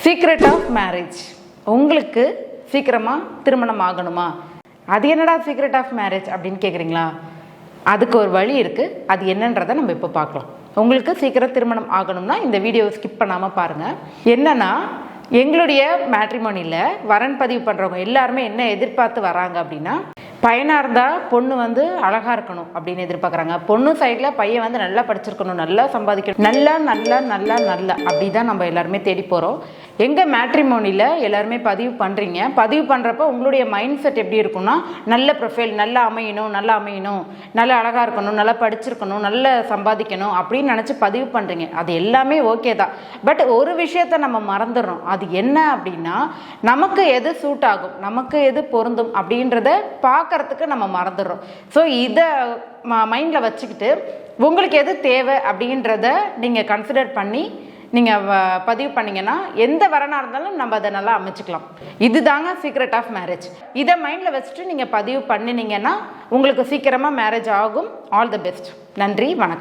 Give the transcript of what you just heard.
Secret of marriage. உங்களுக்கு சீக்கிரமாக திருமணம் ஆகணுமா? அது என்னடா சீக்ரெட் ஆஃப் மேரேஜ் அப்படின்னு கேட்குறீங்களா? அதுக்கு ஒரு வழி இருக்குது. அது என்னன்றதை நம்ம இப்போ பார்க்கலாம். உங்களுக்கு சீக்கிரம் திருமணம் ஆகணும்னா இந்த வீடியோவை ஸ்கிப் பண்ணாமல் பாருங்கள். என்னன்னா, எங்களுடைய மேட்ரிமோனியில் வரன் பதிவு பண்ணுறவங்க எல்லாருமே என்ன எதிர்பார்த்து வராங்க அப்படின்னா, பையனாக இருந்தால் பொண்ணு வந்து அழகாக இருக்கணும் அப்படின்னு எதிர்பார்க்குறாங்க. பொண்ணு சைடில் பையன் வந்து நல்லா படிச்சிருக்கணும், நல்லா சம்பாதிக்கணும், நல்லா நல்லா நல்லா நல்லா அப்படி தான் நம்ம எல்லாருமே தேடி போகிறோம். எங்கள் மேட்ரிமோனியில் எல்லாருமே பதிவு பண்ணுறீங்க. பதிவு பண்ணுறப்போ உங்களுடைய மைண்ட் செட் எப்படி இருக்குன்னா, நல்ல ப்ரொஃபைல், நல்லா அமையணும், நல்லா அழகாக இருக்கணும், நல்லா படிச்சிருக்கணும், நல்லா சம்பாதிக்கணும் அப்படின்னு நினச்சி பதிவு பண்ணுறீங்க. அது எல்லாமே ஓகே தான். பட் ஒரு விஷயத்தை நம்ம மறந்துடுறோம். அது என்ன அப்படின்னா, நமக்கு எது சூட் ஆகும், நமக்கு எது பொருந்தும் அப்படின்றத பார்க்கறதுக்கு நம்ம மறந்துடுறோம். ஸோ இதை மைண்டில் வச்சுக்கிட்டு உங்களுக்கு எது தேவை அப்படின்றத நீங்கள் கன்சிடர் பண்ணி நீங்கள் பதிவு பண்ணிங்கன்னா எந்த வரனாக இருந்தாலும் நம்ம அதை நல்லா அமைச்சிக்கலாம். இதுதாங்க சீக்ரெட் ஆஃப் மேரேஜ். இதை மைண்டில் வச்சுட்டு நீங்கள் பதிவு பண்ணினீங்கன்னா உங்களுக்கு சீக்கிரமாக மேரேஜ் ஆகும். All the best. நன்றி, வணக்கம்.